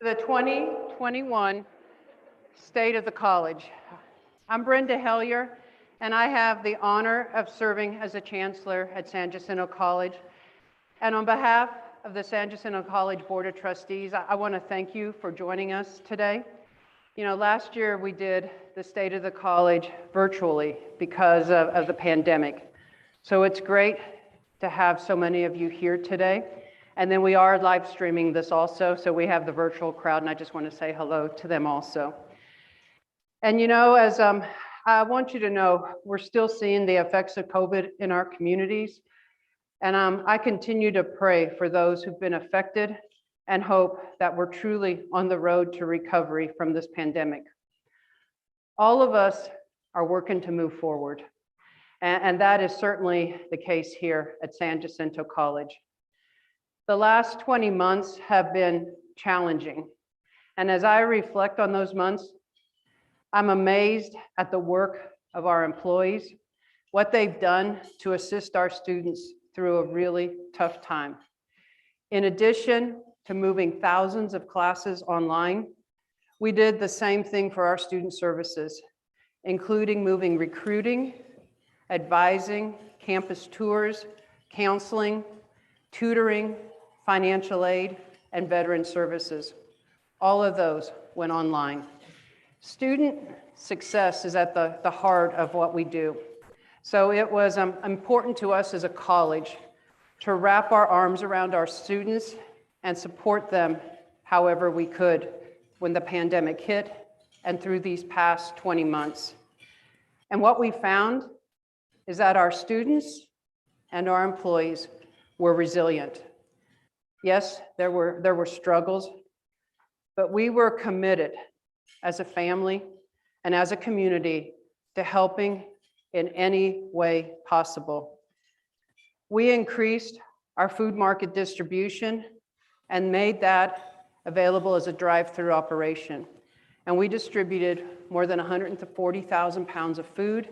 The 2021 State of the College. I'm Brenda Hellier, and I have the honor of serving as a Chancellor at San Jacinto College. And on behalf of the San Jacinto College Board of Trustees, I want to thank you for joining us today. You know, last year we did the State of the College virtually because of the pandemic. So it's great to have so many of you here today. And then we are live streaming this also, so we have the virtual crowd, and I just want to say hello to them also. And you know, as I want you to know, we're still seeing the effects of COVID in our communities. And I continue to pray for those who've been affected and hope that we're truly on the road to recovery from this pandemic. All of us are working to move forward. And that is certainly the case here at San Jacinto College. The last 20 months have been challenging. And as I reflect on those months, I'm amazed at the work of our employees, what they've done to assist our students through a really tough time. In addition to moving thousands of classes online, we did the same thing for our student services, including moving recruiting, advising, campus tours, counseling, tutoring, financial aid, and veteran services. All of those went online. Student success is at the heart of what we do. So it was important to us as a college to wrap our arms around our students and support them however we could when the pandemic hit and through these past 20 months. And what we found is that our students and our employees were resilient. Yes, there were struggles, but we were committed as a family and as a community to helping in any way possible. We increased our food market distribution and made that available as a drive-through operation. And we distributed more than 140,000 pounds of food,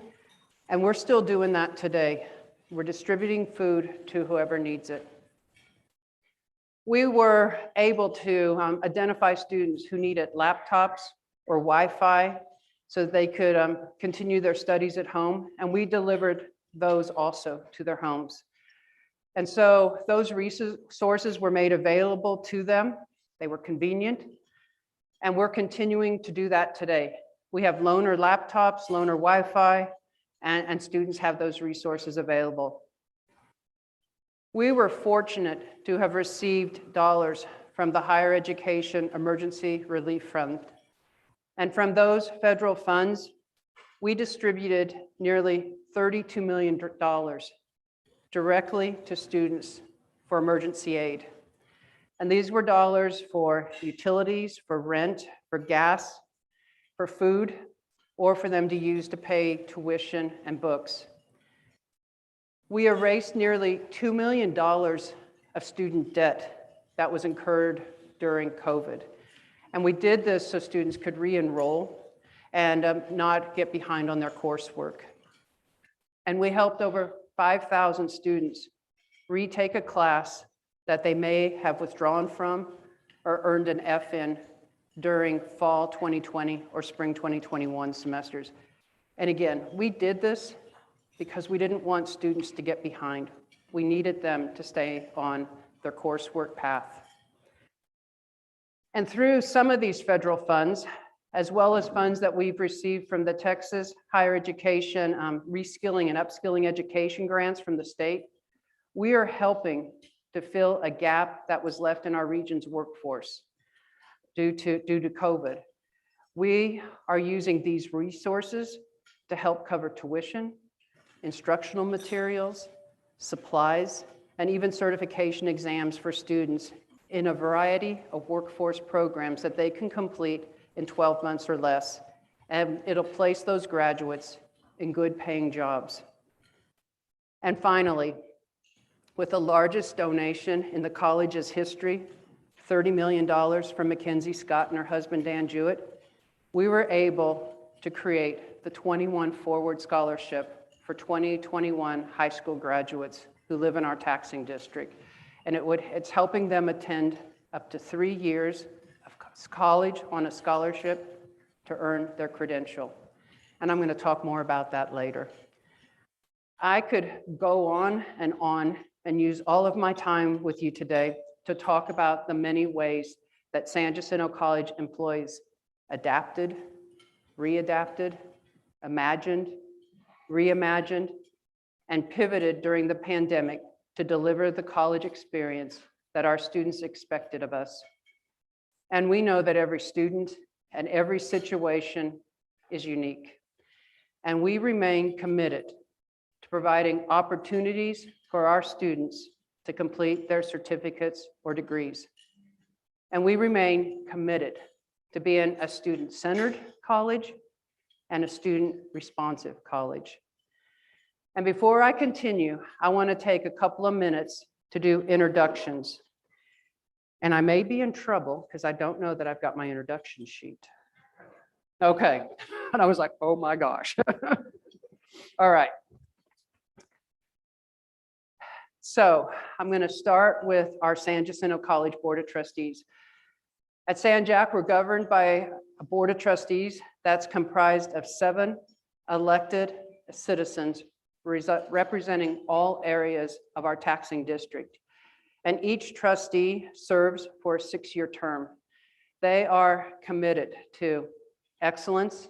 and we're still doing that today. We're distributing food to whoever needs it. We were able to identify students who needed laptops or Wi-Fi so that they could continue their studies at home, and we delivered those also to their homes. And so those resources were made available to them. They were convenient, and we're continuing to do that today. We have loaner laptops, loaner Wi-Fi, and students have those resources available. We were fortunate to have received dollars from the Higher Education Emergency Relief Fund. And from those federal funds, we distributed nearly $32 million directly to students for emergency aid. And these were dollars for utilities, for rent, for gas, for food, or for them to use to pay tuition and books. We erased nearly $2 million of student debt that was incurred during COVID. And we did this so students could re-enroll and not get behind on their coursework. And we helped over 5,000 students retake a class that they may have withdrawn from or earned an F in during fall 2020 or spring 2021 semesters. And again, we did this because we didn't want students to get behind. We needed them to stay on their coursework path. And through some of these federal funds, as well as funds that we've received from the Texas Higher Education Reskilling and Upskilling Education grants from the state, we are helping to fill a gap that was left in our region's workforce. due to COVID. We are using these resources to help cover tuition, instructional materials, supplies, and even certification exams for students in a variety of workforce programs that they can complete in 12 months or less. And it'll place those graduates in good paying jobs. And finally, with the largest donation in the college's history, $30 million from Mackenzie Scott and her husband Dan Jewett, we were able to create the 21 Forward Scholarship for 2021 high school graduates who live in our taxing district. And it's helping them attend up to 3 years of college on a scholarship to earn their credential. And I'm going to talk more about that later. I could go on and use all of my time with you today to talk about the many ways that San Jacinto College employees adapted, readapted, imagined, reimagined, and pivoted during the pandemic to deliver the college experience that our students expected of us. And we know that every student and every situation is unique. And we remain committed to providing opportunities for our students to complete their certificates or degrees. And we remain committed to being a student-centered college and a student-responsive college. And before I continue, I want to take a couple of minutes to do introductions. And I may be in trouble because I don't know that I've got my introduction sheet. Okay, and I was like, oh my gosh. All right. So I'm going to start with our San Jacinto College Board of Trustees. At San Jac, we're governed by a board of trustees that's comprised of 7 elected citizens representing all areas of our taxing district. And each trustee serves for a 6-year term. They are committed to excellence,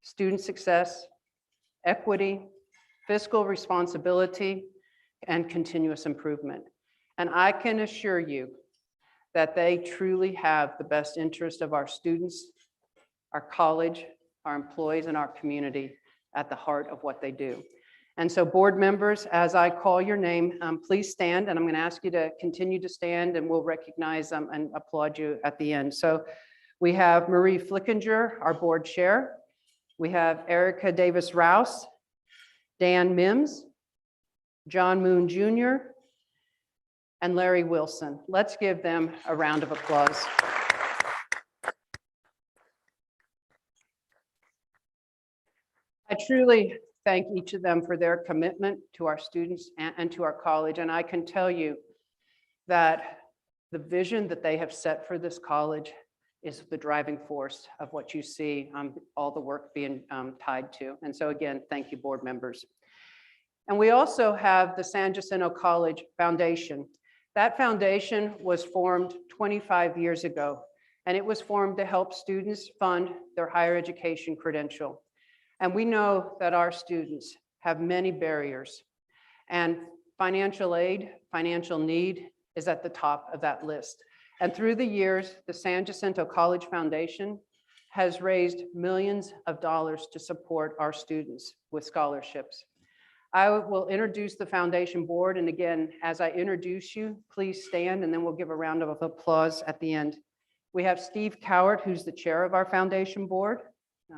student success, equity, fiscal responsibility, and continuous improvement. And I can assure you that they truly have the best interest of our students, our college, our employees, and our community at the heart of what they do. And so board members, as I call your name, please stand, and I'm going to ask you to continue to stand, and we'll recognize them and applaud you at the end. So we have Marie Flickinger, our board chair. We have Erica Davis Rouse, Dan Mims, John Moon Jr., and Larry Wilson. Let's give them a round of applause. I truly thank each of them for their commitment to our students and to our college. And I can tell you that the vision that they have set for this college is the driving force of what you see all the work being tied to. And so again, thank you, board members. And we also have the San Jacinto College Foundation. That foundation was formed 25 years ago, and it was formed to help students fund their higher education credential. And we know that our students have many barriers, and financial aid, financial need is at the top of that list. And through the years, the San Jacinto College Foundation has raised millions of dollars to support our students with scholarships. I will introduce the foundation board, and again, as I introduce you, please stand, and then we'll give a round of applause at the end. We have Steve Cowart, who's the chair of our foundation board.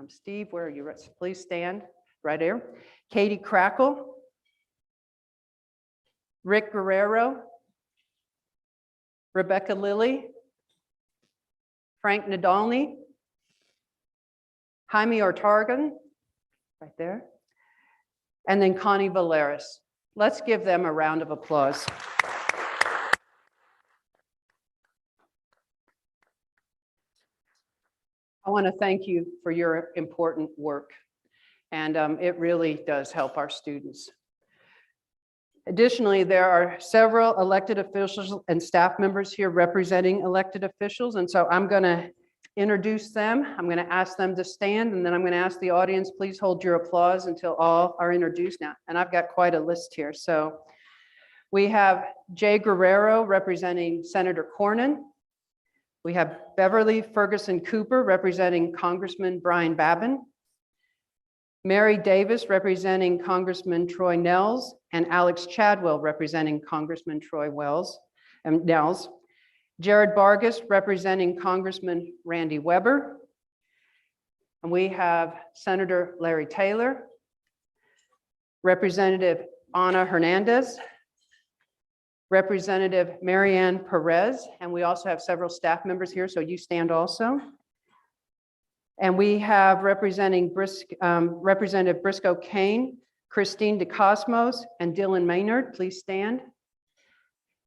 Steve, where are you? Please stand right there. Katie Crackle, Rick Guerrero, Rebecca Lilly, Frank Nadolny, Jaime Ortargan, right there, and then Connie Valeris. Let's give them a round of applause. I want to thank you for your important work, and it really does help our students. Additionally, there are several elected officials and staff members here representing elected officials, and so I'm going to introduce them. I'm going to ask them to stand, and then I'm going to ask the audience, please hold your applause until all are introduced now. And I've got quite a list here. So we have Jay Guerrero representing Senator Cornyn, We have Beverly Ferguson Cooper representing Congressman Brian Babin. Mary Davis representing Congressman Troy Nehls, and Alex Chadwell representing Congressman Troy Nehls. Jared Vargas representing Congressman Randy Weber. And we have Senator Larry Taylor, Representative Ana Hernandez, Representative Marianne Perez, and we also have several staff members here, so you stand also. And we have Representative Briscoe Kane, Christine DeCosmos, and Dylan Maynard, please stand.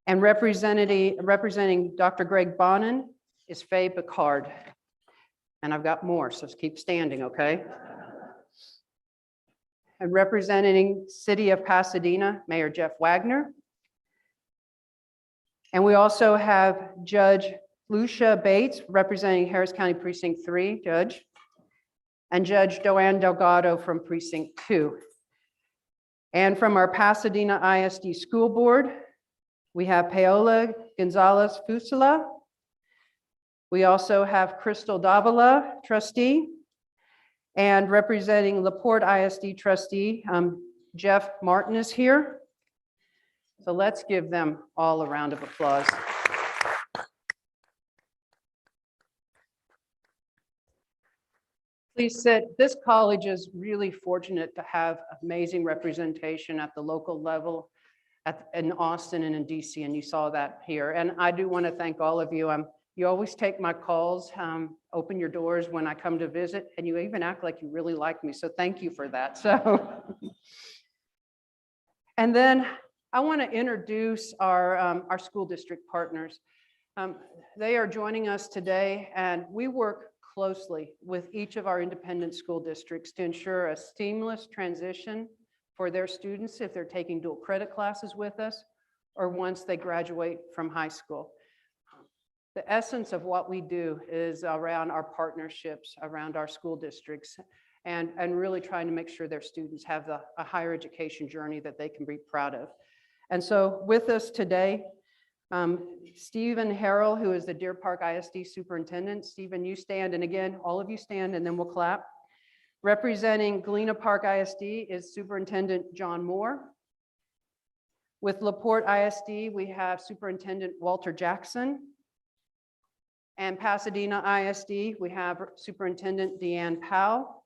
And representing Dr. Greg Bonin is Faye Picard. And I've got more, so keep standing, okay? And representing City of Pasadena, Mayor Jeff Wagner. And we also have Judge Lucia Bates representing Harris County Precinct 3, Judge, and Judge Joanne Delgado from Precinct 2. And from our Pasadena ISD School Board, we have Paola Gonzalez Fusila. We also have Crystal Davila, trustee, and representing LaPorte ISD trustee, Jeff Martin is here. So let's give them all a round of applause. Please sit. This college is really fortunate to have amazing representation at the local level in Austin and in DC, and you saw that here. And I do want to thank all of you. You always take my calls, open your doors when I come to visit, and you even act like you really like me. So thank you for that. So, and then I want to introduce our school district partners. They are joining us today, and we work closely with each of our independent school districts to ensure a seamless transition for their students if they're taking dual credit classes with us or once they graduate from high school. The essence of what we do is around our partnerships around our school districts and really trying to make sure their students have a higher education journey that they can be proud of. And so with us today, Stephen Harrell, who is the Deer Park ISD superintendent. Stephen, you stand, and again, all of you stand, and then we'll clap. Representing Galena Park ISD is Superintendent John Moore. With LaPorte ISD, we have Superintendent Walter Jackson. And Pasadena ISD, we have Superintendent Deanne Powell.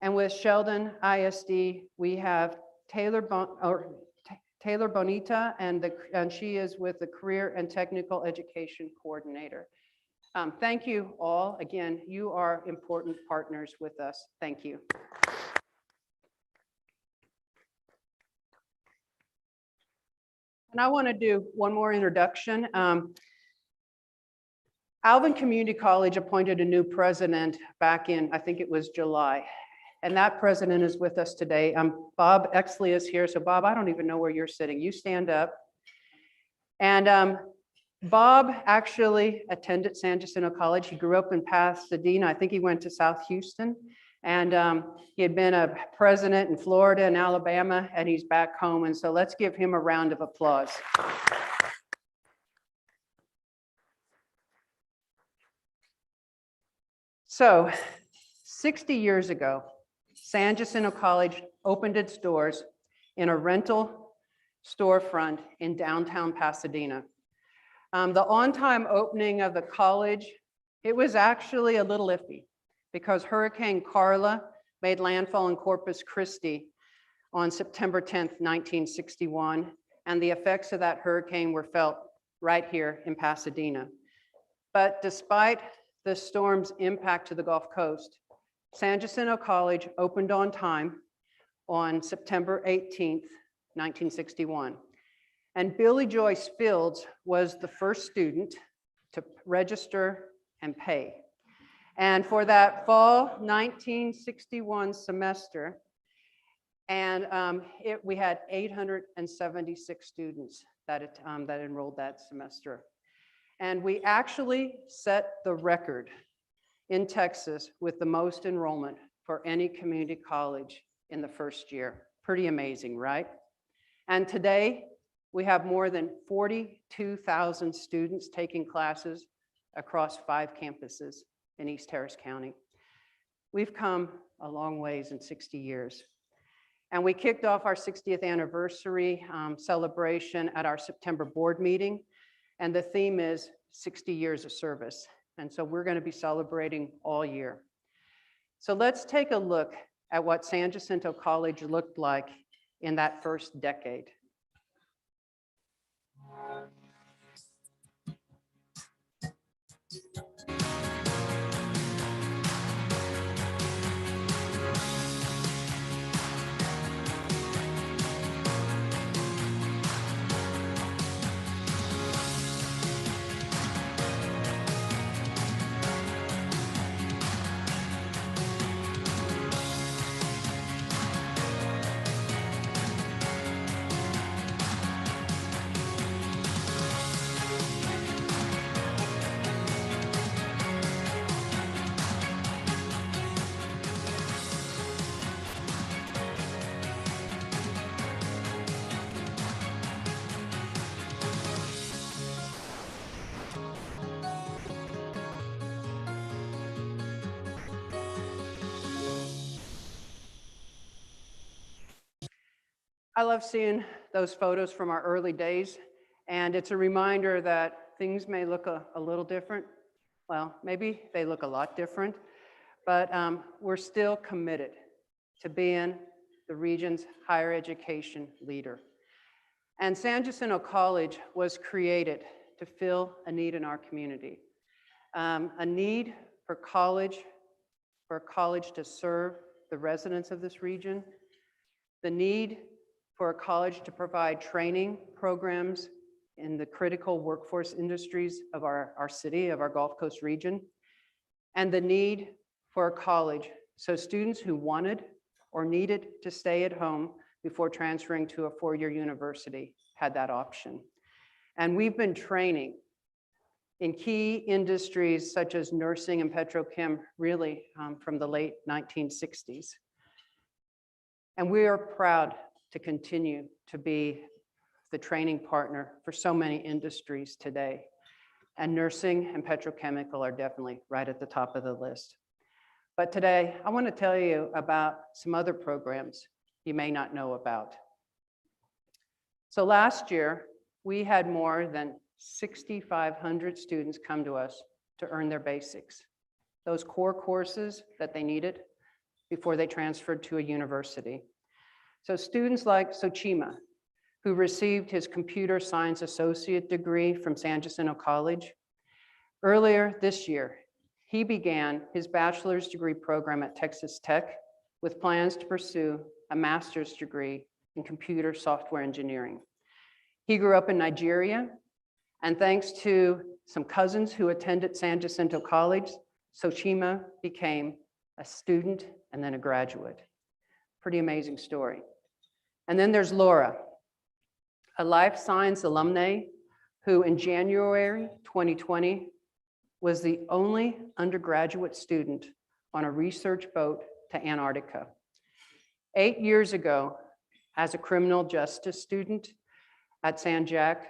And with Sheldon ISD, we have Taylor Bonita, and she is with the Career and Technical Education Coordinator. Thank you all. Again, you are important partners with us. Thank you. And I want to do one more introduction. Alvin Community College appointed a new president back in, I think it was July. And that president is with us today. Bob Exley is here. So Bob, I don't even know where you're sitting. You stand up. And Bob actually attended San Jacinto College. He grew up in Pasadena. I think he went to South Houston. And he had been a president in Florida and Alabama, and he's back home. And so let's give him a round of applause. So 60 years ago, San Jacinto College opened its doors in a rental storefront in downtown Pasadena. The on-time opening of the college, it was actually a little iffy because Hurricane Carla made landfall in Corpus Christi on September 10th, 1961, and the effects of that hurricane were felt right here in Pasadena. But despite the storm's impact to the Gulf Coast, San Jacinto College opened on time on September 18th, 1961. And Billy Joyce Fields was the first student to register and pay. And for that fall 1961 semester, and we had 876 students that enrolled that semester. And we actually set the record in Texas with the most enrollment for any community college in the first year. Pretty amazing, right? And today, we have more than 42,000 students taking classes across 5 campuses in East Harris County. We've come a long ways in 60 years. And we kicked off our 60th anniversary celebration at our September board meeting. And the theme is 60 years of service. And so we're going to be celebrating all year. So let's take a look at what San Jacinto College looked like in that first decade. I love seeing those photos from our early days, and it's a reminder that things may look a little different. Well, maybe they look a lot different, but we're still committed to being the region's higher education leader. And San Jacinto College was created to fill a need in our community, a need for a college to serve the residents of this region, the need for a college to provide training programs in the critical workforce industries of our city, of our Gulf Coast region, and the need for a college so students who wanted or needed to stay at home before transferring to a 4-year university had that option. And we've been training in key industries such as nursing and petrochem really from the late 1960s. And we are proud to continue to be the training partner for so many industries today. And nursing and petrochemical are definitely right at the top of the list. But today, I want to tell you about some other programs you may not know about. So last year, we had more than 6,500 students come to us to earn their basics, those core courses that they needed before they transferred to a university. So students like Sochima, who received his computer science associate degree from San Jacinto College, earlier this year, he began his bachelor's degree program at Texas Tech with plans to pursue a master's degree in computer software engineering. He grew up in Nigeria, and thanks to some cousins who attended San Jacinto College, Sochima became a student and then a graduate. Pretty amazing story. And then there's Laura, a life science alumni who in January 2020 was the only undergraduate student on a research boat to Antarctica. 8 years ago, as a criminal justice student at San Jac,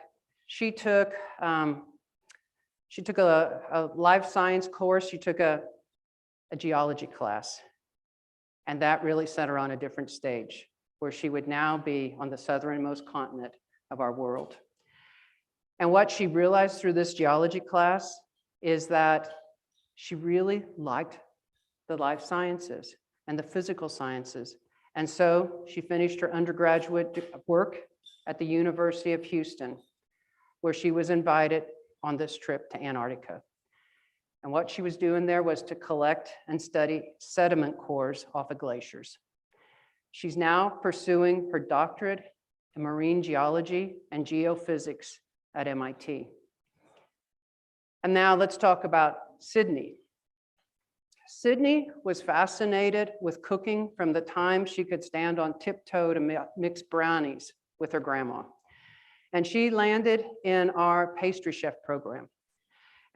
she took a life science course. She took a geology class, and that really set her on a different stage, where she would now be on the southernmost continent of our world. And what she realized through this geology class is that she really liked the life sciences and the physical sciences. And so she finished her undergraduate work at the University of Houston, where she was invited on this trip to Antarctica. And what she was doing there was to collect and study sediment cores off of glaciers. She's now pursuing her doctorate in marine geology and geophysics at MIT. And now let's talk about Sydney. Sydney was fascinated with cooking from the time she could stand on tiptoe to mix brownies with her grandma. And she landed in our pastry chef program.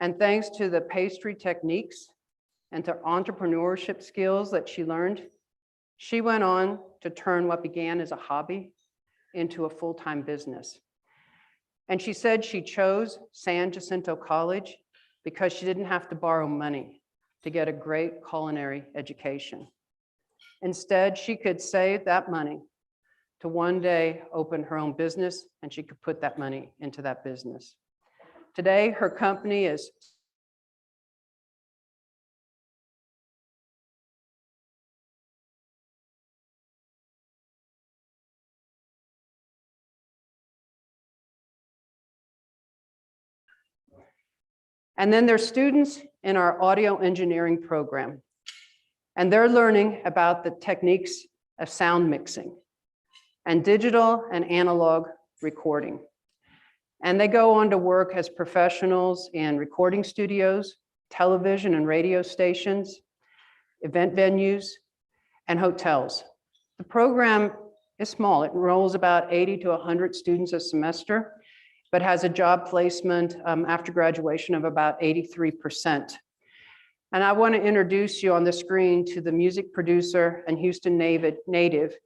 And thanks to the pastry techniques and to entrepreneurship skills that she learned, she went on to turn what began as a hobby into a full-time business. And she said she chose San Jacinto College because she didn't have to borrow money to get a great culinary education. Instead, she could save that money to one day open her own business, and she could put that money into that business. Today, her company is and then there's students in our audio engineering program, and they're learning about the techniques of sound mixing and digital and analog recording. And they go on to work as professionals in recording studios, television and radio stations, event venues, and hotels. The program is small. It enrolls about 80 to 100 students a semester, but has a job placement after graduation of about 83%. And I want to introduce you on the screen to the music producer and Houston native,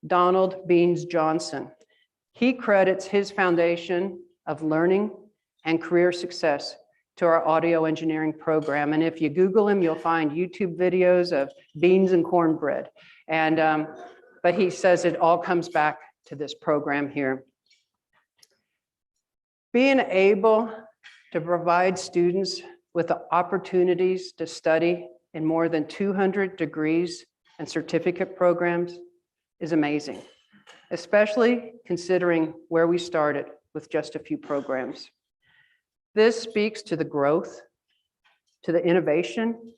Donald Beans Johnson. He credits his foundation of learning and career success to our audio engineering program. And if you Google him, you'll find YouTube videos of beans and cornbread. But he says it all comes back to this program here. Being able to provide students with the opportunities to study in more than 200 degrees and certificate programs is amazing, especially considering where we started with just a few programs. This speaks to the growth, to the innovation,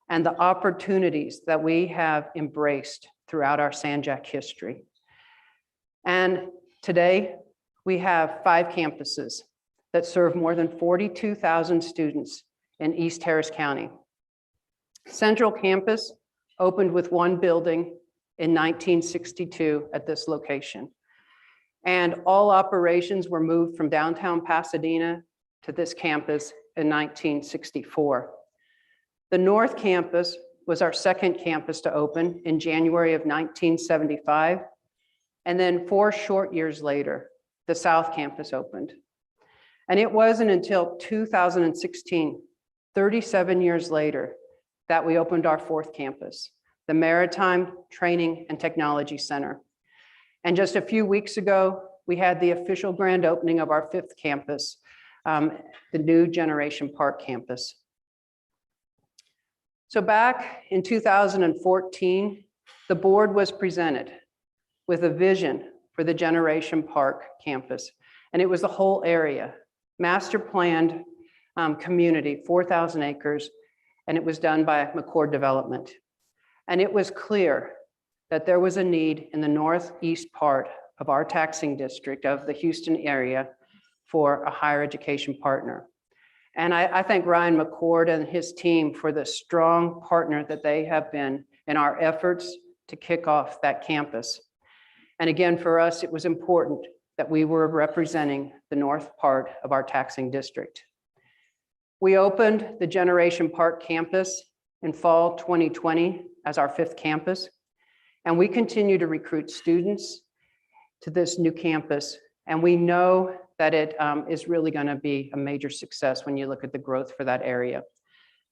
and the opportunities that we have embraced throughout our Sanjak history. And today, we have 5 campuses that serve more than 42,000 students in East Harris County. Central Campus opened with 1 building in 1962 at this location. And all operations were moved from downtown Pasadena to this campus in 1964. The North Campus was our 2nd campus to open in January of 1975. And then 4 short years later, the South Campus opened. And it wasn't until 2016, 37 years later, that we opened our 4th campus, the Maritime Training and Technology Center. And just a few weeks ago, we had the official grand opening of our 5th campus, the new Generation Park campus. So back in 2014, the board was presented with a vision for the Generation Park campus. And it was the whole area, master planned community, 4,000 acres, and it was done by McCord Development. And it was clear that there was a need in the northeast part of our taxing district of the Houston area for a higher education partner. And I thank Ryan McCord and his team for the strong partner that they have been in our efforts to kick off that campus. And again, for us, it was important that we were representing the north part of our taxing district. We opened the Generation Park campus in fall 2020 as our 5th campus, and we continue to recruit students to this new campus, and we know that it is really going to be a major success when you look at the growth for that area.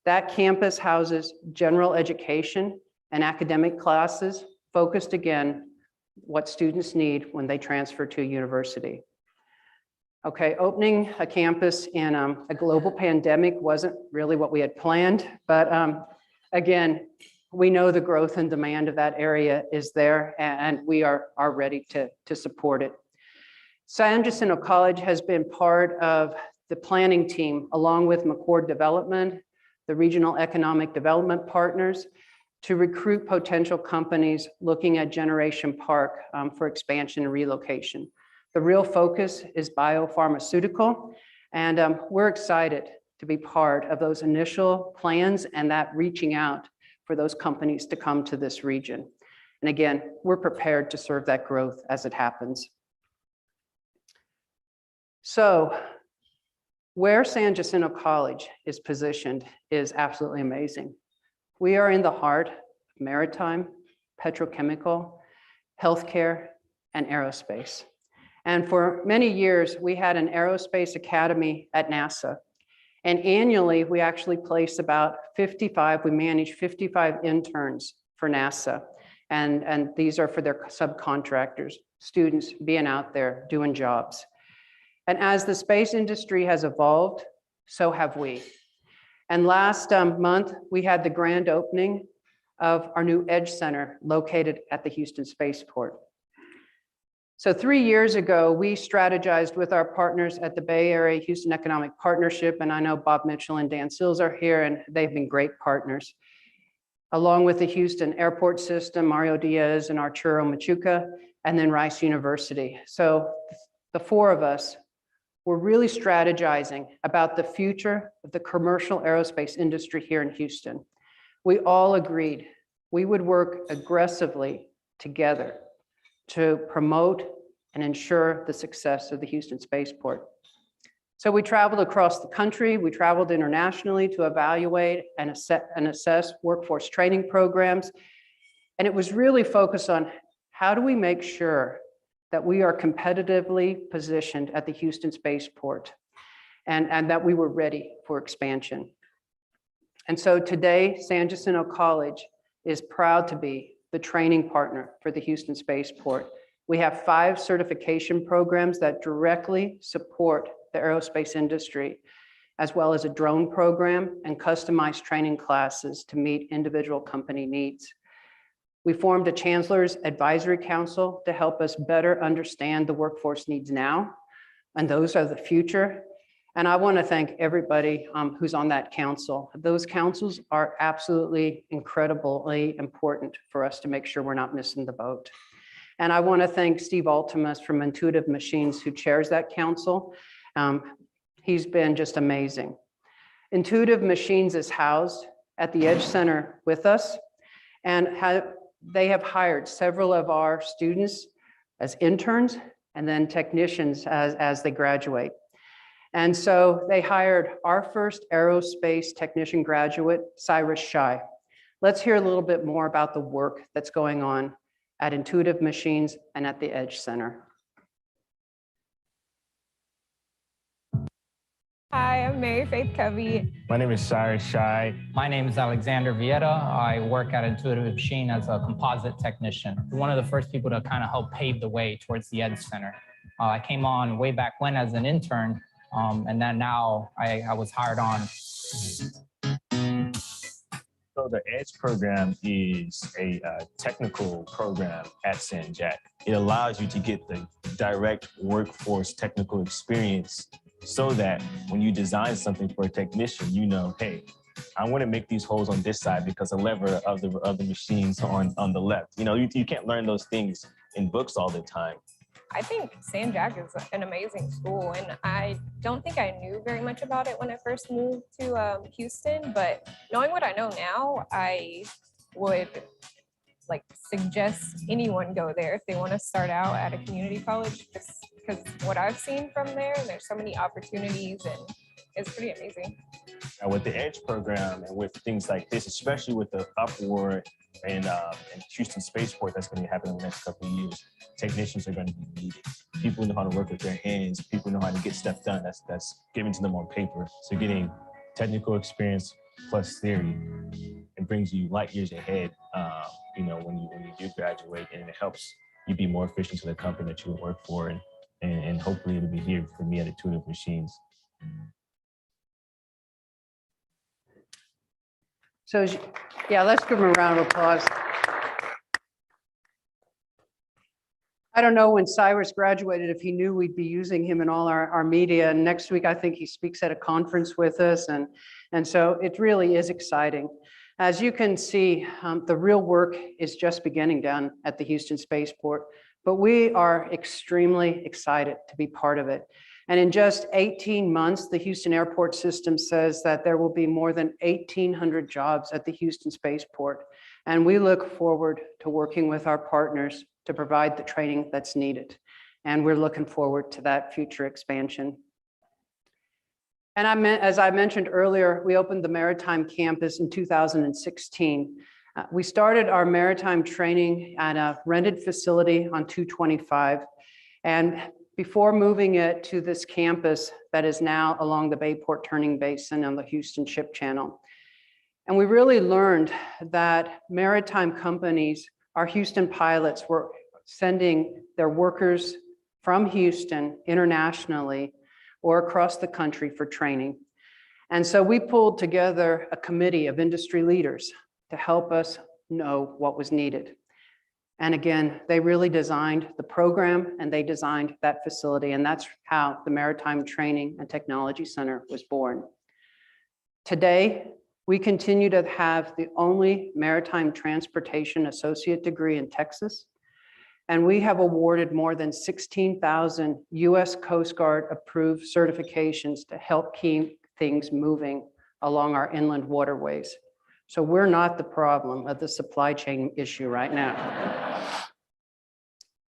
That campus houses general education and academic classes focused again what students need when they transfer to a university. Okay, opening a campus in a global pandemic wasn't really what we had planned, but again, we know the growth and demand of that area is there, and we are ready to support it. San Jacinto College has been part of the planning team, along with McCord Development, the regional economic development partners, to recruit potential companies looking at Generation Park for expansion and relocation. The real focus is biopharmaceutical, and we're excited to be part of those initial plans and that reaching out for those companies to come to this region. And again, we're prepared to serve that growth as it happens. So where San Jacinto College is positioned is absolutely amazing. We are in the heart of maritime, petrochemical, healthcare, and aerospace. And for many years, we had an aerospace academy at NASA. And annually, we actually place about 55, we manage 55 interns for NASA. And these are for their subcontractors, students being out there doing jobs. And as the space industry has evolved, so have we. And last month, we had the grand opening of our new Edge Center located at the Houston Spaceport. So 3 years ago, we strategized with our partners at the Bay Area Houston Economic Partnership, and I know Bob Mitchell and Dan Sills are here, and they've been great partners, along with the Houston Airport System, Mario Diaz and Arturo Machuca, and then Rice University. So the four of us were really strategizing about the future of the commercial aerospace industry here in Houston. We all agreed we would work aggressively together to promote and ensure the success of the Houston Spaceport. So we traveled across the country, we traveled internationally to evaluate and assess workforce training programs. And it was really focused on how do we make sure that we are competitively positioned at the Houston Spaceport and that we were ready for expansion. And so today, San Jacinto College is proud to be the training partner for the Houston Spaceport. We have 5 certification programs that directly support the aerospace industry, as well as a drone program and customized training classes to meet individual company needs. We formed a Chancellor's Advisory Council to help us better understand the workforce needs now, and those are the future. And I want to thank everybody who's on that council. Those councils are absolutely incredibly important for us to make sure we're not missing the boat. And I want to thank Steve Altimus from Intuitive Machines, who chairs that council. He's been just amazing. Intuitive Machines is housed at the Edge Center with us, and they have hired several of our students as interns and then technicians as they graduate. And so they hired our first aerospace technician graduate, Cyrus Shai. Let's hear a little bit more about the work that's going on at Intuitive Machines and at the Edge Center. Hi, I'm Mary Faith Covey. My name is Cyrus Shai. My name is Alexander Vieta. I work at Intuitive Machine as a composite technician. One of the first people to kind of help pave the way towards the Edge Center. I came on way back when as an intern, and then now I was hired on. So the EDGE program is a technical program at San Jac. It allows you to get the direct workforce technical experience so that when you design something for a technician, you know, hey, I want to make these holes on this side because the lever of the machine's on the left. You know, you can't learn those things in books all the time. I think San Jac is an amazing school, and I don't think I knew very much about it when I first moved to Houston, but knowing what I know now, I would suggest anyone go there if they want to start out at a community college, just because what I've seen from there, there's so many opportunities and it's pretty amazing. Now with the EDGE program and with things like this, especially with the upward and Houston Spaceport that's going to happen in the next couple of years, technicians are going to be needed. People know how to work with their hands. People know how to get stuff done. That's given to them on paper. So getting technical experience plus theory, it brings you light years ahead. You know, when you do graduate, and it helps you be more efficient to the company that you work for, and hopefully it'll be here for me at Intuitive Machines. So yeah, let's give him a round of applause. I don't know when Cyrus graduated if he knew we'd be using him in all our media. And next week, I think he speaks at a conference with us. And so it really is exciting. As you can see, the real work is just beginning down at the Houston Spaceport, but we are extremely excited to be part of it. And in just 18 months, the Houston Airport System says that there will be more than 1,800 jobs at the Houston Spaceport. And we look forward to working with our partners to provide the training that's needed. And we're looking forward to that future expansion. And as I mentioned earlier, we opened the Maritime Campus in 2016. We started our maritime training at a rented facility on 225. And before moving it to this campus that is now along the Bayport Turning Basin on the Houston Ship Channel. And we really learned that maritime companies, our Houston pilots, were sending their workers from Houston internationally or across the country for training. And so we pulled together a committee of industry leaders to help us know what was needed. And again, they really designed the program and they designed that facility. And that's how the Maritime Training and Technology Center was born. Today, we continue to have the only maritime transportation associate degree in Texas. And we have awarded more than 16,000 US Coast Guard approved certifications to help keep things moving along our inland waterways. So we're not the problem of the supply chain issue right now.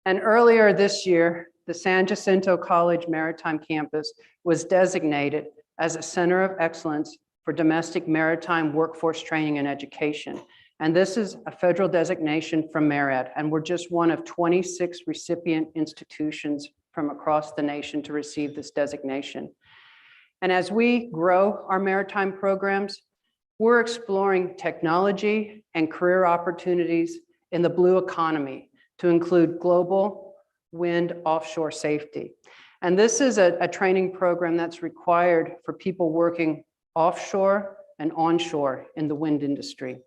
And earlier this year, the San Jacinto College Maritime Campus was designated as a center of excellence for domestic maritime workforce training and education. And this is a federal designation from MARAD, and we're just one of 26 recipient institutions from across the nation to receive this designation. And as we grow our maritime programs, we're exploring technology and career opportunities in the blue economy to include global wind offshore safety. And this is a training program that's required for people working offshore and onshore in the wind industry.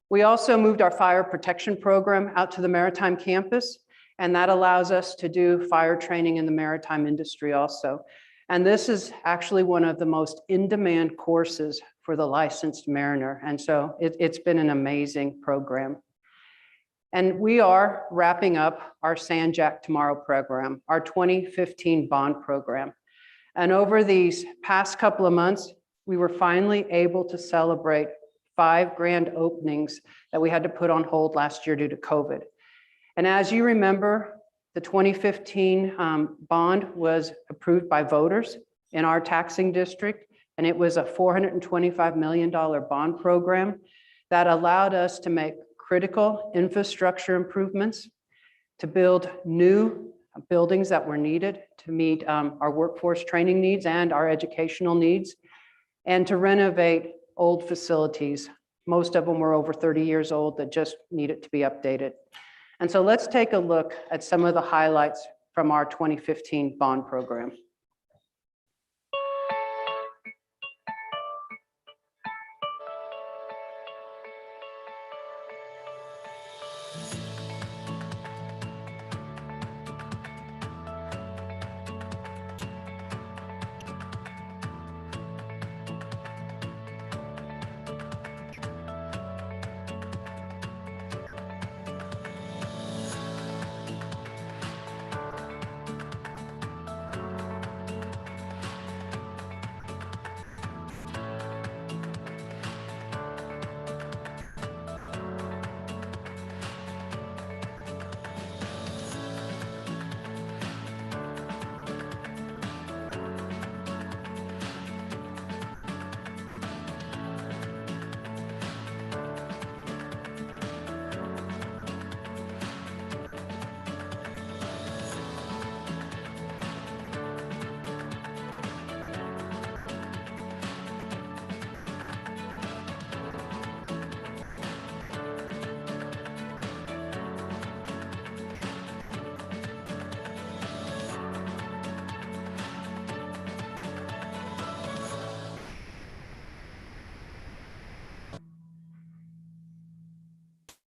We also moved our fire protection program out to the maritime campus, and that allows us to do fire training in the maritime industry also. And this is actually one of the most in-demand courses for the licensed mariner. And so it's been an amazing program. And we are wrapping up our SandJack Tomorrow program, our 2015 bond program. And over these past couple of months, we were finally able to celebrate 5 grand openings that we had to put on hold last year due to COVID. And as you remember, the 2015 bond was approved by voters in our taxing district, and it was a $425 million bond program that allowed us to make critical infrastructure improvements, to build new buildings that were needed to meet our workforce training needs and our educational needs, and to renovate old facilities. Most of them were over 30 years old that just needed to be updated. And so let's take a look at some of the highlights from our 2015 bond program.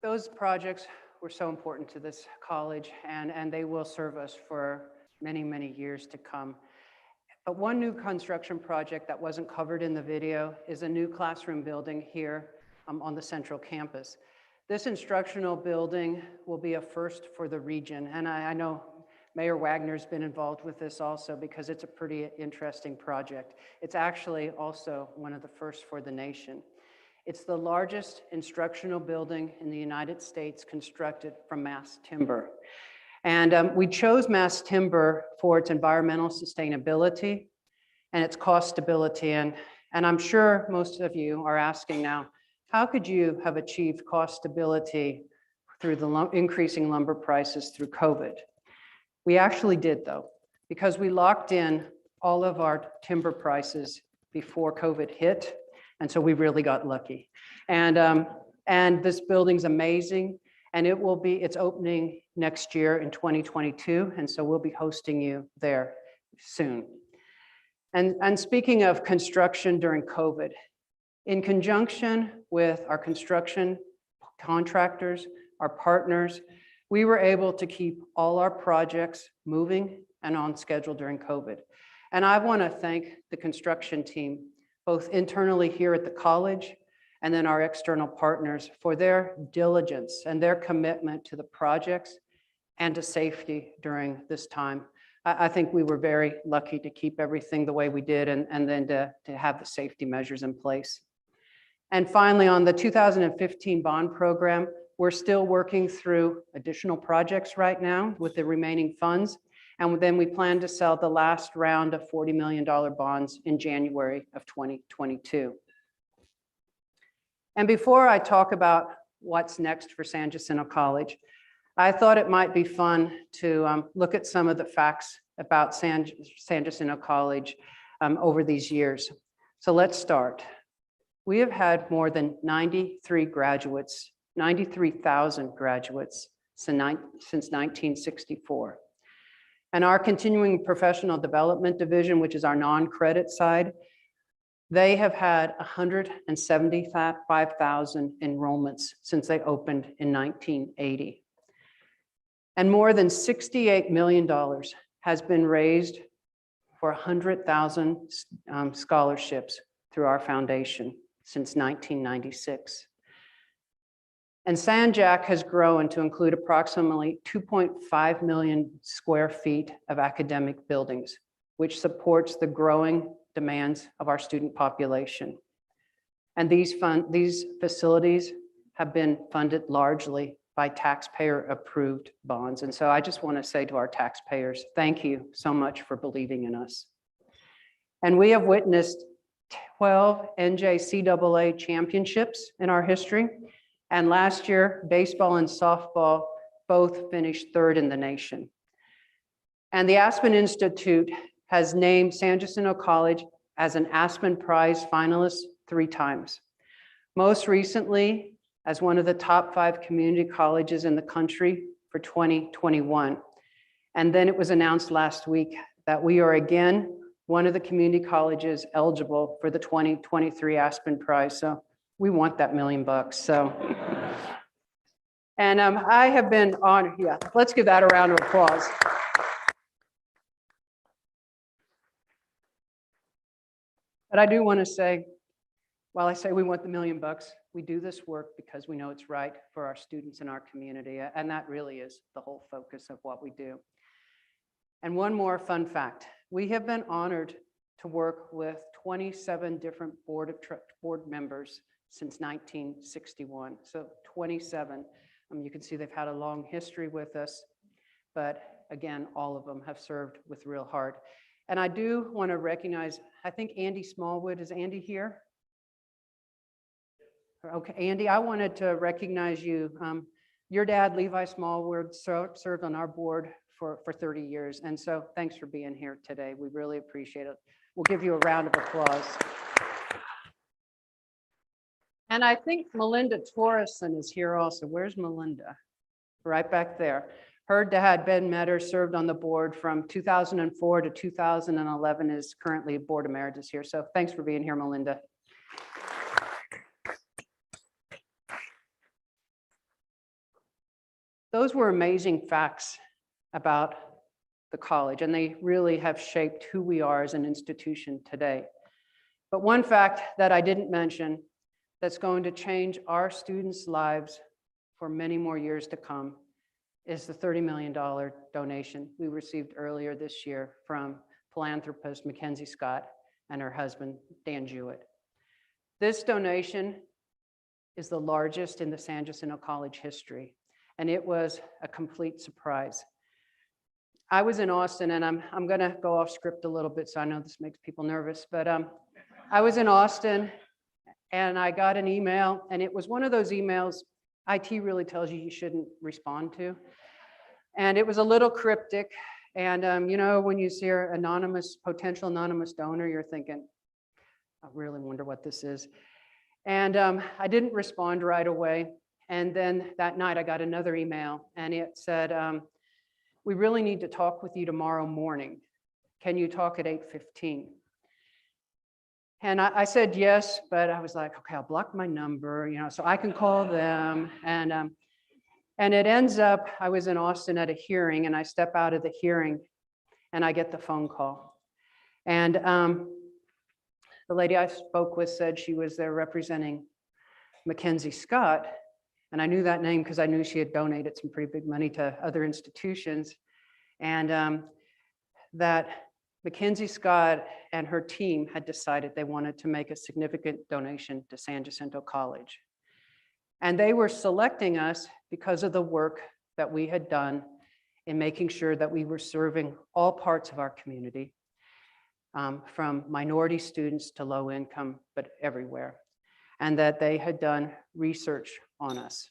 Those projects were so important to this college, and they will serve us for many, many years to come. But one new construction project that wasn't covered in the video is a new classroom building here on the central campus. This instructional building will be a first for the region, and I know Mayor Wagner's been involved with this also because it's a pretty interesting project. It's actually also one of the first for the nation. It's the largest instructional building in the United States constructed from mass timber. And we chose mass timber for its environmental sustainability and its cost stability. And I'm sure most of you are asking now, how could you have achieved cost stability through the increasing lumber prices through COVID? We actually did, though. because we locked in all of our timber prices before COVID hit. And so we really got lucky. And this building's amazing. And it's opening next year in 2022. And so we'll be hosting you there soon. And speaking of construction during COVID, in conjunction with our construction contractors, our partners, we were able to keep all our projects moving and on schedule during COVID. And I want to thank the construction team, both internally here at the college and then our external partners, for their diligence and their commitment to the projects and to safety during this time. I think we were very lucky to keep everything the way we did and then to have the safety measures in place. And finally, on the 2015 bond program, we're still working through additional projects right now with the remaining funds. And then we plan to sell the last round of $40 million bonds in January of 2022. And before I talk about what's next for San Jacinto College, I thought it might be fun to look at some of the facts about San Jacinto College over these years. So let's start. We have had more than 93,000 graduates since 1964. And our continuing professional development division, which is our non-credit side, they have had 175,000 enrollments since they opened in 1980. And more than $68 million has been raised for 100,000 scholarships through our foundation since 1996. And San Jac has grown to include approximately 2.5 million square feet of academic buildings, which supports the growing demands of our student population. And these facilities have been funded largely by taxpayer-approved bonds. And so I just want to say to our taxpayers, thank you so much for believing in us. And we have witnessed 12 NJCAA championships in our history. And last year, baseball and softball both finished third in the nation. And the Aspen Institute has named San Jacinto College as an Aspen Prize finalist 3 times. Most recently, as one of the top 5 community colleges in the country for 2021. And then it was announced last week that we are again one of the community colleges eligible for the 2023 Aspen Prize. So we want that $1 million. So, and I have been honored. Yeah, let's give that a round of applause. But I do want to say, while I say we want the $1 million, we do this work because we know it's right for our students in our community. And that really is the whole focus of what we do. And one more fun fact. We have been honored to work with 27 different board members since 1961. So 27. You can see they've had a long history with us. But again, all of them have served with real heart. And I do want to recognize, I think Andy Smallwood, is Andy here? Okay, Andy, I wanted to recognize you. Your dad, Levi Smallwood, served on our board for 30 years. And so thanks for being here today. We really appreciate it. We'll give you a round of applause. And I think Melinda Torreson is here also. Where's Melinda? Right back there. Her dad, Ben Metter, served on the board from 2004 to 2011, is currently board emeritus here. So thanks for being here, Melinda. Those were amazing facts about the college, and they really have shaped who we are as an institution today. But one fact that I didn't mention that's going to change our students' lives for many more years to come is the $30 million donation we received earlier this year from philanthropist Mackenzie Scott and her husband, Dan Jewett. This donation is the largest in the San Jacinto College history, and it was a complete surprise. I was in Austin, and I'm gonna go off script a little bit, so I know this makes people nervous, but I was in Austin and I got an email, and it was one of those emails IT really tells you you shouldn't respond to. And it was a little cryptic, And you know, when you see an anonymous, potential anonymous donor, you're thinking, I really wonder what this is. And I didn't respond right away. And then that night I got another email and it said, we really need to talk with you tomorrow morning. Can you talk at 8:15? And I said yes, but I was like, okay, I'll block my number, you know, so I can call them. And it ends up, I was in Austin at a hearing and I step out of the hearing and I get the phone call. And the lady I spoke with said she was there representing Mackenzie Scott. And I knew that name because I knew she had donated some pretty big money to other institutions. And that Mackenzie Scott and her team had decided they wanted to make a significant donation to San Jacinto College. And they were selecting us because of the work that we had done in making sure that we were serving all parts of our community, from minority students to low income, but everywhere. And that they had done research on us.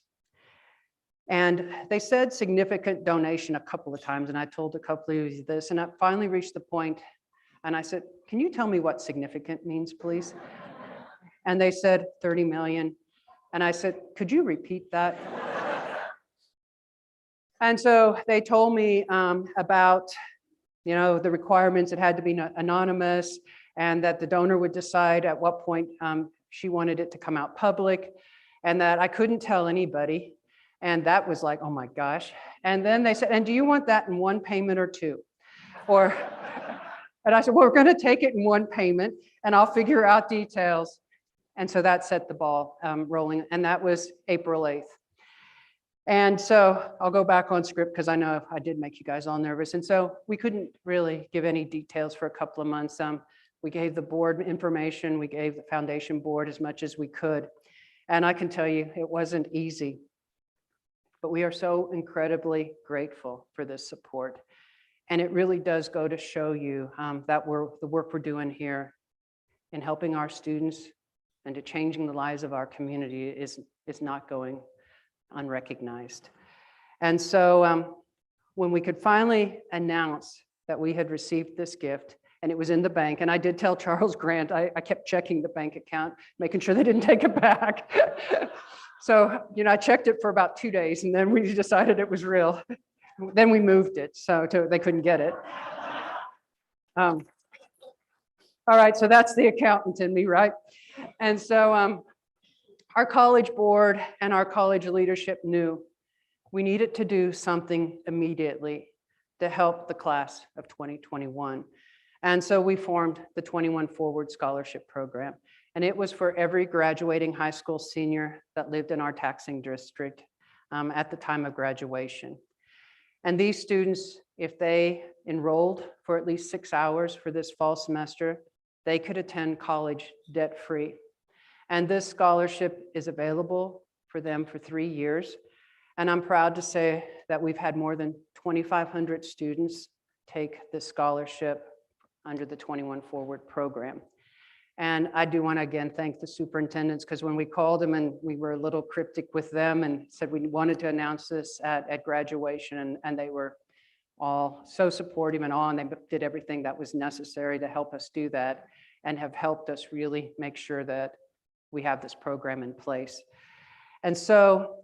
And they said significant donation a couple of times, and I told a couple of you this, and I finally reached the point, and I said, can you tell me what significant means, please? And they said 30 million. And I said, could you repeat that? And so they told me about, you know, the requirements. It had to be anonymous, and that the donor would decide at what point she wanted it to come out public, and that I couldn't tell anybody. And that was like, oh my gosh. And then they said, and do you want that in one payment or two? Or, and I said, well, we're going to take it in one payment and I'll figure out details. And so that set the ball rolling. And that was April 8th. And so I'll go back on script because I know I did make you guys all nervous. And so we couldn't really give any details for a couple of months. We gave the board information. We gave the foundation board as much as we could. And I can tell you, it wasn't easy. But we are so incredibly grateful for this support. And it really does go to show you that the work we're doing here in helping our students and to changing the lives of our community is not going unrecognized. And so when we could finally announce that we had received this gift, and it was in the bank, and I did tell Charles Grant, I kept checking the bank account, making sure they didn't take it back. So, you know, I checked it for about 2 days and then we decided it was real. Then we moved it, so they couldn't get it. All right, so that's the accountant in me, right? And so our college board and our college leadership knew we needed to do something immediately to help the class of 2021. And so we formed the 21 Forward Scholarship Program. And it was for every graduating high school senior that lived in our taxing district at the time of graduation. And these students, if they enrolled for at least 6 hours for this fall semester, they could attend college debt-free. And this scholarship is available for them for 3 years. And I'm proud to say that we've had more than 2,500 students take this scholarship under the 21 Forward program. And I do want to again thank the superintendents, because when we called them and we were a little cryptic with them and said we wanted to announce this at graduation, and they were all so supportive and all, and they did everything that was necessary to help us do that and have helped us really make sure that we have this program in place. And so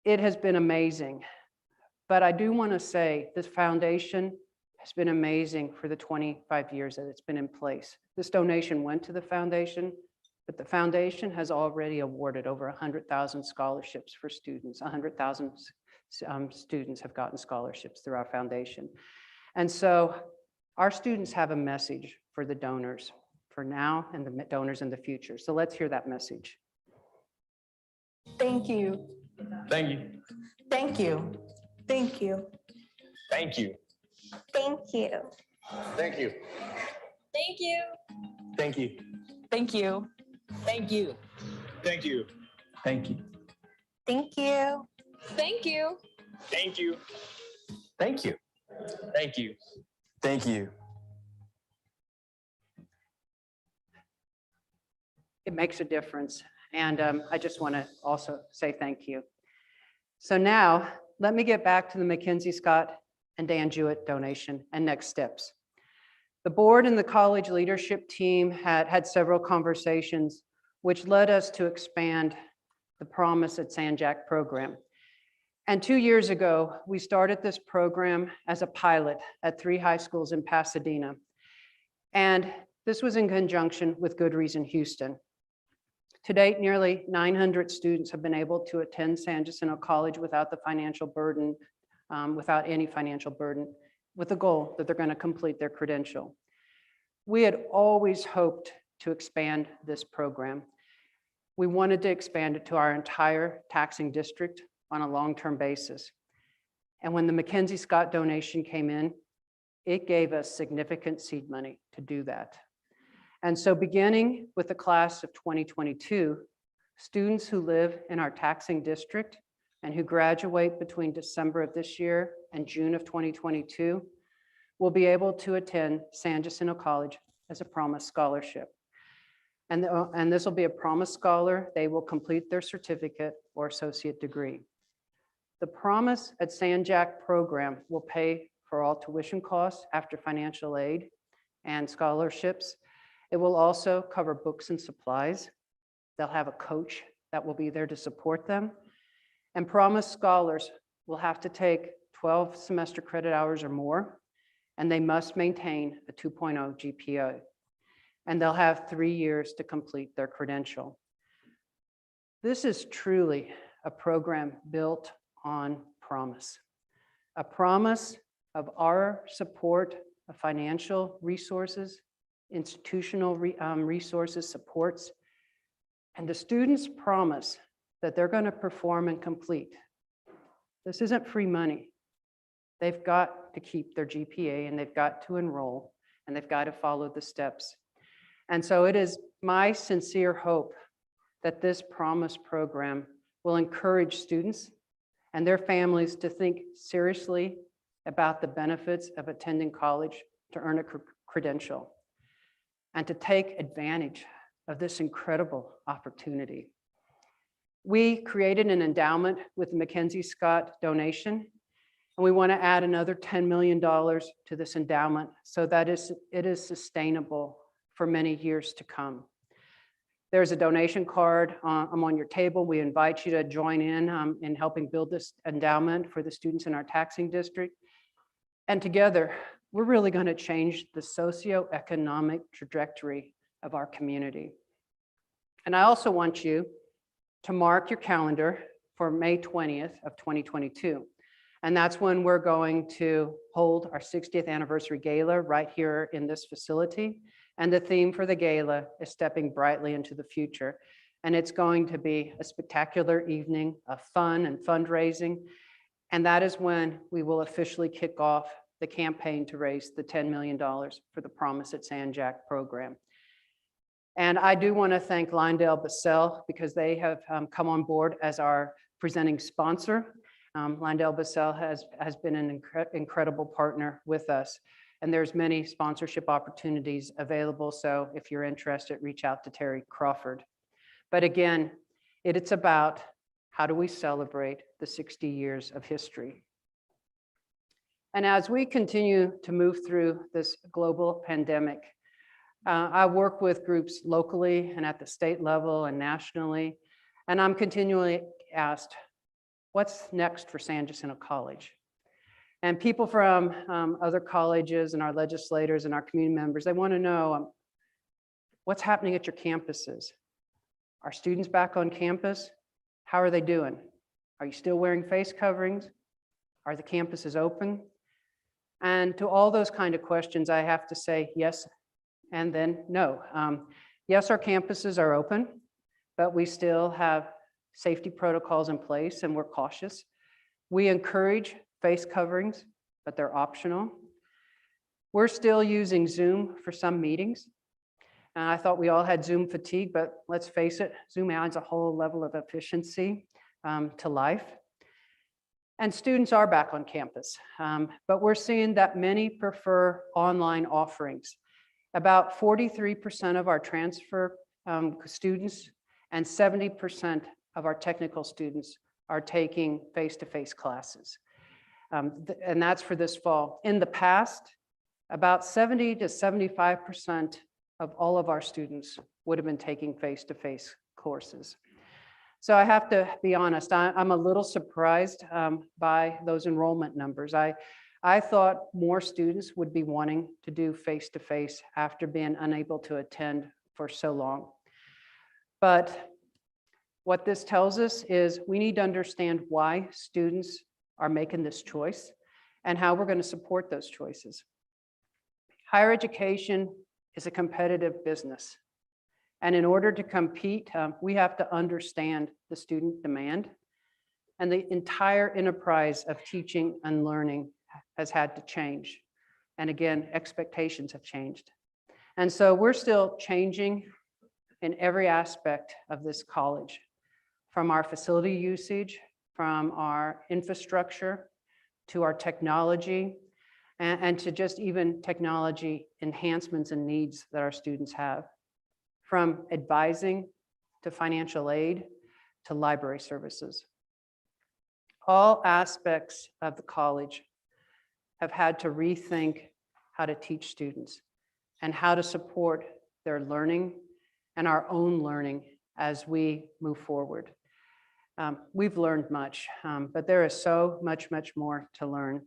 it has been amazing. But I do want to say this foundation has been amazing for the 25 years that it's been in place. This donation went to the foundation, but the foundation has already awarded over 100,000 scholarships for students. 100,000 students have gotten scholarships through our foundation. And so our students have a message for the donors for now and the donors in the future. So let's hear that message. Thank you. Thank you. Thank you. Thank you. Thank you. Thank you. Thank you. Thank you. Thank you. Thank you. Thank you. Thank you. Thank you. Thank you. Thank you. Thank you. Thank you. Thank you. Thank you. It makes a difference. And I just want to also say thank you. So now let me get back to the Mackenzie Scott and Dan Jewett donation, and next steps. The board and the college leadership team had several conversations, which led us to expand the Promise at San Jac program. And 2 years ago, we started this program as a pilot at 3 high schools in Pasadena. And this was in conjunction with Good Reason Houston. To date, nearly 900 students have been able to attend San Jacinto College without the financial burden, without any financial burden, with the goal that they're going to complete their credential. We had always hoped to expand this program. We wanted to expand it to our entire taxing district on a long-term basis. And when the Mackenzie Scott donation came in, it gave us significant seed money to do that. And so beginning with the class of 2022, students who live in our taxing district and who graduate between December of this year and June of 2022 will be able to attend San Jacinto College as a Promise Scholarship. And this will be a Promise Scholar. They will complete their certificate or associate degree. The Promise at San Jac program will pay for all tuition costs after financial aid and scholarships. It will also cover books and supplies. They'll have a coach that will be there to support them. And Promise Scholars will have to take 12 semester credit hours or more, and they must maintain a 2.0 GPA. And they'll have 3 years to complete their credential. This is truly a program built on promise, a promise of our support of financial resources, institutional resources, supports, and the students promise that they're going to perform and complete. This isn't free money. They've got to keep their GPA, and they've got to enroll, and they've got to follow the steps. And so it is my sincere hope that this Promise program will encourage students and their families to think seriously about the benefits of attending college to earn a credential and to take advantage of this incredible opportunity. We created an endowment with the Mackenzie Scott donation, and we want to add another $10 million to this endowment so that it is sustainable for many years to come. There's a donation card on your table. We invite you to join in helping build this endowment for the students in our taxing district. And together, we're really going to change the socioeconomic trajectory of our community. And I also want you to mark your calendar for May 20th of 2022. And that's when we're going to hold our 60th anniversary gala right here in this facility. And the theme for the gala is Stepping Brightly into the Future. And it's going to be a spectacular evening of fun and fundraising. And that is when we will officially kick off the campaign to raise the $10 million for the Promise at San Jac program. And I do want to thank LyondellBasell because they have come on board as our presenting sponsor. LyondellBasell has been an incredible partner with us. And there's many sponsorship opportunities available. So if you're interested, reach out to Terry Crawford. But again, it's about how do we celebrate the 60 years of history. And as we continue to move through this global pandemic, I work with groups locally and at the state level and nationally, and I'm continually asked, what's next for San Jacinto College? And people from other colleges and our legislators and our community members, they want to know what's happening at your campuses. Are students back on campus? How are they doing? Are you still wearing face coverings? Are the campuses open? And to all those kind of questions, I have to say yes and then no. Yes, our campuses are open, but we still have safety protocols in place and we're cautious. We encourage face coverings, but they're optional. We're still using Zoom for some meetings. And I thought we all had Zoom fatigue, but let's face it, Zoom adds a whole level of efficiency to life. And students are back on campus, but we're seeing that many prefer online offerings. About 43% of our transfer students and 70% of our technical students are taking face-to-face classes. And that's for this fall. In the past, about 70 to 75% of all of our students would have been taking face-to-face courses. So I have to be honest, I'm a little surprised by those enrollment numbers. I thought more students would be wanting to do face-to-face after being unable to attend for so long. But what this tells us is we need to understand why students are making this choice and how we're going to support those choices. Higher education is a competitive business. And in order to compete, we have to understand the student demand, and the entire enterprise of teaching and learning has had to change. And again, expectations have changed. And so we're still changing in every aspect of this college, from our facility usage, from our infrastructure, to our technology, and to just even technology enhancements and needs that our students have. From advising to financial aid to library services. All aspects of the college have had to rethink how to teach students and how to support their learning and our own learning as we move forward. We've learned much, but there is so much more to learn.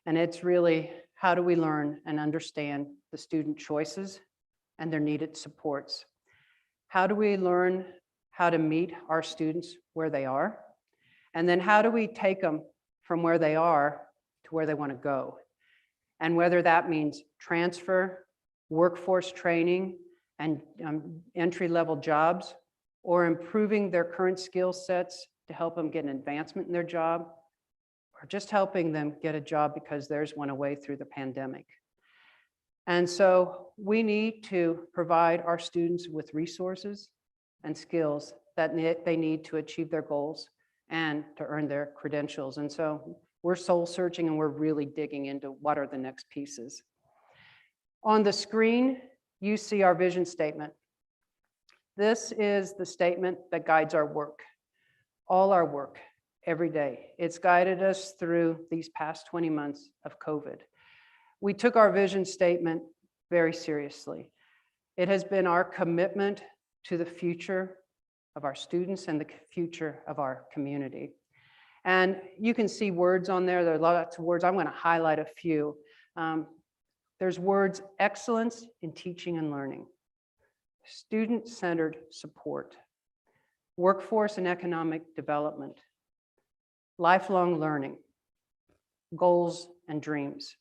And it's really, how do we learn and understand the student choices and their needed supports? How do we learn how to meet our students where they are? And then how do we take them from where they are to where they want to go? And whether that means transfer, workforce training, and entry-level jobs, or improving their current skill sets to help them get an advancement in their job, or just helping them get a job because theirs went away through the pandemic. And so we need to provide our students with resources and skills that they need to achieve their goals and to earn their credentials. And so we're soul searching, and we're really digging into what are the next pieces. On the screen, you see our vision statement. This is the statement that guides our work, all our work, every day. It's guided us through these past 20 months of COVID. We took our vision statement very seriously. It has been our commitment to the future of our students and the future of our community. And you can see words on there. There are lots of words. I'm going to highlight a few. There's words: excellence in teaching and learning, student-centered support, workforce and economic development, lifelong learning, goals and dreams.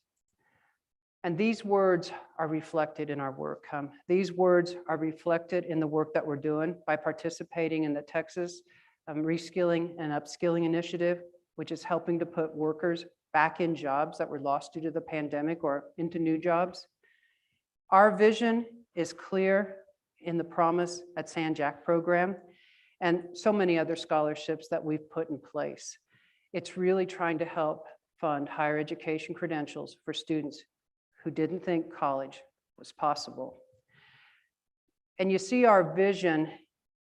And these words are reflected in our work. These words are reflected in the work that we're doing by participating in the Texas Reskilling and Upskilling Initiative, which is helping to put workers back in jobs that were lost due to the pandemic or into new jobs. Our vision is clear in the Promise at San Jac program and so many other scholarships that we've put in place. It's really trying to help fund higher education credentials for students who didn't think college was possible. And you see our vision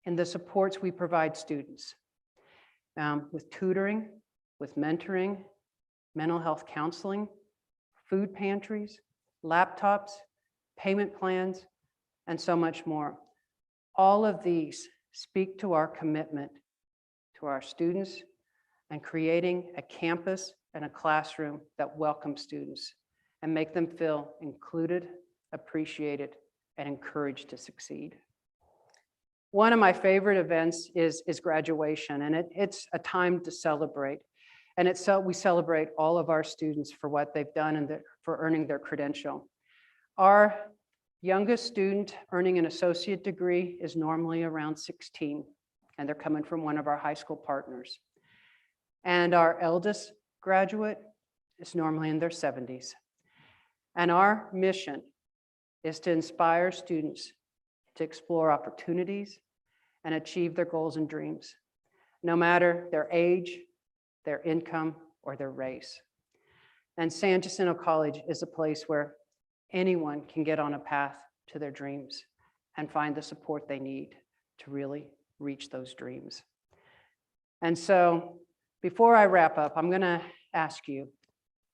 in the supports we provide students with tutoring, with mentoring, mental health counseling, food pantries, laptops, payment plans, and so much more. All of these speak to our commitment to our students and creating a campus and a classroom that welcomes students and make them feel included, appreciated, and encouraged to succeed. One of my favorite events is graduation, and it's a time to celebrate. And we celebrate all of our students for what they've done and for earning their credential. Our youngest student earning an associate degree is normally around 16, and they're coming from one of our high school partners. And our eldest graduate is normally in their 70s. And our mission is to inspire students to explore opportunities and achieve their goals and dreams, no matter their age, their income, or their race. And San Jacinto College is a place where anyone can get on a path to their dreams and find the support they need to really reach those dreams. And so before I wrap up, I'm going to ask you,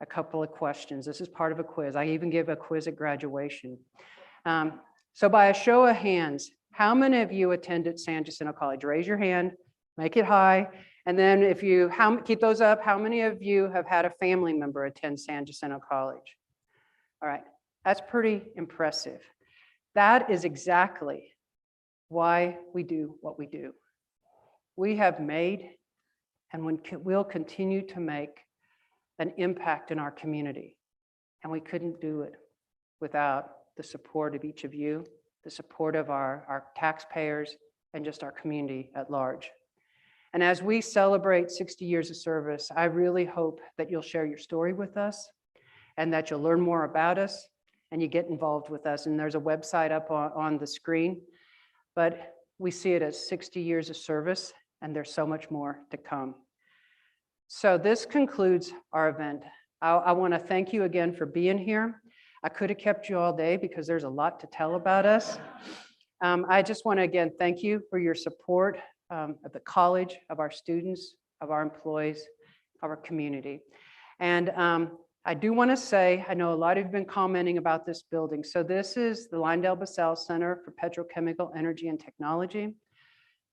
a couple of questions. This is part of a quiz. I even give a quiz at graduation. So by a show of hands, how many of you attended San Jacinto College? Raise your hand, make it high. And then if you keep those up, how many of you have had a family member attend San Jacinto College? All right, that's pretty impressive. That is exactly why we do what we do. We have made and will continue to make an impact in our community. And we couldn't do it without the support of each of you, the support of our taxpayers, and just our community at large. And as we celebrate 60 years of service, I really hope that you'll share your story with us and that you'll learn more about us and you get involved with us. And there's a website up on the screen, but we see it as 60 years of service and there's so much more to come. So this concludes our event. I want to thank you again for being here. I could have kept you all day because there's a lot to tell about us. I just want to again thank you for your support of the college, of our students, of our employees, of our community. And I do want to say, I know a lot of you have been commenting about this building. So this is the Lyndale-Basell Center for Petrochemical Energy and Technology.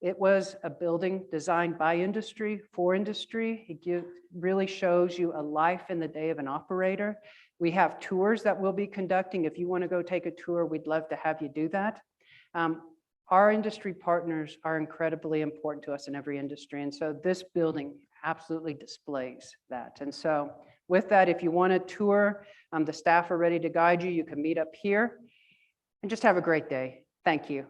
It was a building designed by industry, for industry. It really shows you a life in the day of an operator. We have tours that we'll be conducting. If you want to go take a tour, we'd love to have you do that. Our industry partners are incredibly important to us in every industry. And so this building absolutely displays that. And so with that, if you want a tour, the staff are ready to guide you. You can meet up here and just have a great day. Thank you.